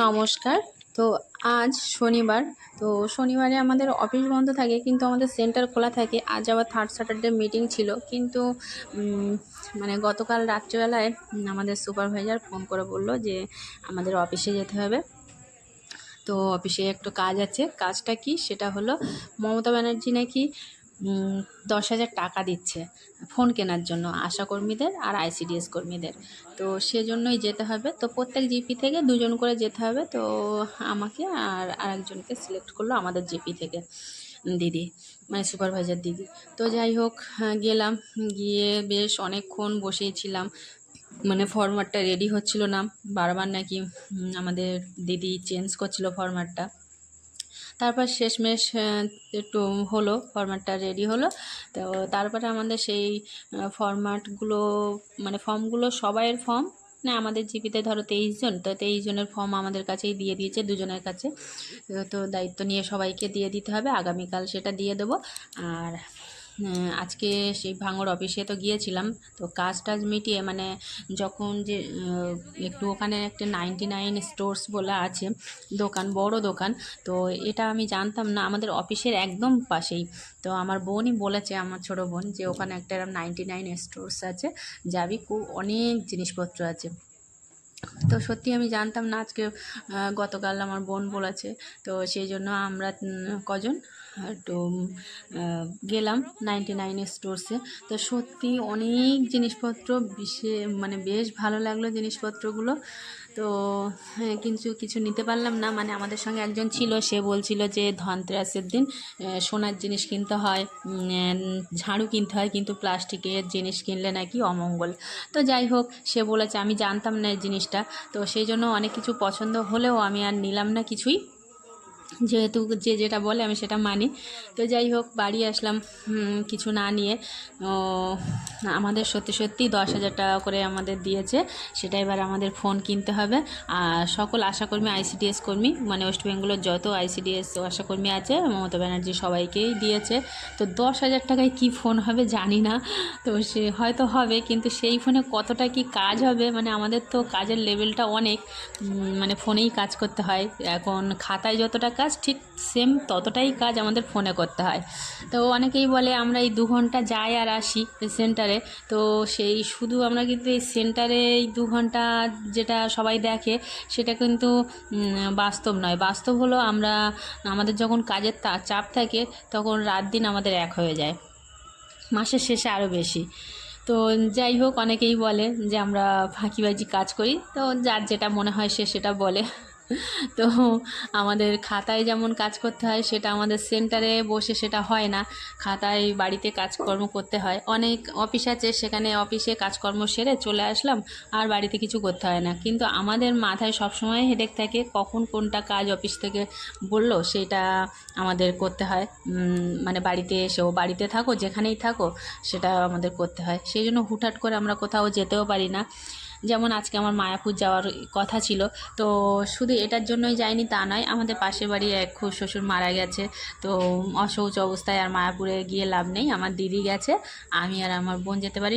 নমস্কার। তো আজ শনিবার। তো শনিবারে আমাদের অফিস বন্ধ থাকে, কিন্তু আমাদের সেন্টার খোলা থাকে। আজ আবার থার্ড স্যাটারডে মিটিং ছিল, কিন্তু গতকাল রাত্রিবেলায় আমাদের সুপারভাইজার ফোন করে বলল যে আমাদের অফিসে যেতে হবে। তো অফিসে একটু কাজ আছে। কাজটা কি, সেটা হলো মমতা ব্যানার্জি নাকি 10,000 টাকা দিচ্ছে ফোন কেনার জন্য আশাকর্মীদের আর আইসিডিএস কর্মীদের। তো সেজন্যই যেতে হবে। তো প্রত্যেক জিপি থেকে দুজন করে যেতে হবে। তো আমাকে আর আরেকজনকে সিলেক্ট করলো আমাদের জিপি থেকে দিদি, মানে সুপারভাইজার দিদি। তো যাই হোক, গেলাম। গিয়ে বেশ অনেকক্ষণ বসেছিলাম। ফরম্যাটটা রেডি হচ্ছিল না, বারবার নাকি আমাদের দিদি চেঞ্জ করছিল ফরম্যাটটা। তারপর শেষমেশ একটু হলো, ফরম্যাটটা রেডি হলো। তো তারপরে আমাদের সেই ফরম্যাটগুলো, ফর্মগুলো সবাইয়ের ফর্ম না, আমাদের জিপিতে ধরো 23 জন, তো 23 জনের ফর্ম আমাদের কাছেই দিয়ে দিয়েছে, দুজনের কাছে। তো দায়িত্ব নিয়ে সবাইকে দিয়ে দিতে হবে। আগামীকাল সেটা দিয়ে দেবো। আর আজকে সেই ভাঙড় অফিসে তো গিয়েছিলাম। তো কাজ টাজ মিটিয়ে যখন যে একটু ওখানে একটা 99 স্টোর্স বলে আছে দোকান, বড় দোকান। তো এটা আমি জানতাম না, আমাদের অফিসের একদম পাশেই। তো আমার বোনই বলেছে, আমার ছোটো বোন, যে ওখানে একটা 99 স্টোর্স আছে, যাবি, খুব অনেক জিনিসপত্র আছে। তো সত্যি আমি জানতাম না, আজকে গতকাল আমার বোন বলেছে। তো সেই জন্য আমরা কজন একটু গেলাম 99 স্টোর্সে। তো সত্যি অনেক জিনিসপত্র, বেশ ভালো লাগলো জিনিসপত্রগুলো। তো কিন্তু কিছু নিতে পারলাম না। আমাদের সঙ্গে একজন ছিল, সে বলছিল যে ধনতেরাসের দিন সোনার জিনিস কিনতে হয়, ঝাড়ু কিনতে হয়, কিন্তু প্লাস্টিকের জিনিস কিনলে নাকি অমঙ্গল। তো যাই হোক, সে বলেছে, আমি জানতাম না এই জিনিসটা। তো সেই জন্য অনেক কিছু পছন্দ হলেও আমি আর নিলাম না কিছুই, যেহেতু যে যেটা বলে আমি সেটা মানি। তো যাই হোক, বাড়ি আসলাম কিছু না নিয়ে। আমাদের সত্যি সত্যি 10,000 টাকা করে আমাদের দিয়েছে। সেটা এবার আমাদের ফোন কিনতে হবে। আর সকল আশাকর্মী, আইসিডিএস কর্মী, ওয়েস্ট বেঙ্গলের যত আইসিডিএস আশাকর্মী আছে, মমতা ব্যানার্জি সবাইকেই দিয়েছে। তো 10,000 টাকায় কী ফোন হবে জানি না। তো সে হয়তো হবে, কিন্তু সেই ফোনে কতটা কি কাজ হবে, আমাদের তো কাজের লেভেলটা অনেক, ফোনেই কাজ করতে হয়। এখন খাতায় যতটা কাজ, ঠিক সেম ততটাই কাজ আমাদের ফোনে করতে হয়। তো অনেকেই বলে আমরা এই 2 ঘন্টা যাই আর আসি সেন্টারে। তো সেই শুধু আমরা কিন্তু এই সেন্টারে এই 2 ঘন্টা যেটা সবাই দেখে, সেটা কিন্তু বাস্তব নয়। বাস্তব হলো আমাদের যখন কাজের চাপ থাকে, তখন রাত দিন আমাদের এক হয়ে যায়, মাসের শেষে আরও বেশি। তো যাই হোক, অনেকেই বলে যে আমরা ফাঁকিবাজি কাজ করি। তো যার যেটা মনে হয় সে সেটা বলে। তো আমাদের খাতায় যেমন কাজ করতে হয়, সেটা আমাদের সেন্টারে বসে সেটা হয় না। খাতায় বাড়িতে কাজকর্ম করতে হয়। অনেক অফিস আছে, সেখানে অফিসে কাজকর্ম সেরে চলে আসলাম, আর বাড়িতে কিছু করতে হয় না। কিন্তু আমাদের মাথায় সবসময় হেডেক থাকে, কখন কোনটা কাজ অফিস থেকে বললো সেটা আমাদের করতে হয়। বাড়িতে এসেও, বাড়িতে থাকো যেখানেই থাকো, সেটা আমাদের করতে হয়। সেই জন্য হুটহাট করে আমরা কোথাও যেতেও পারি না। যেমন আজকে আমার মায়াপুর যাওয়ার কথা ছিল। তো শুধু এটার জন্যই যাইনি তা নয়, আমাদের পাশের বাড়ির এক শ্বশুর মারা গেছে। তো অশৌচ অবস্থায় আর মায়াপুরে গিয়ে লাভ নেই, আমার দিদি গেছে, আমি আর আমার বোন যেতে পারি।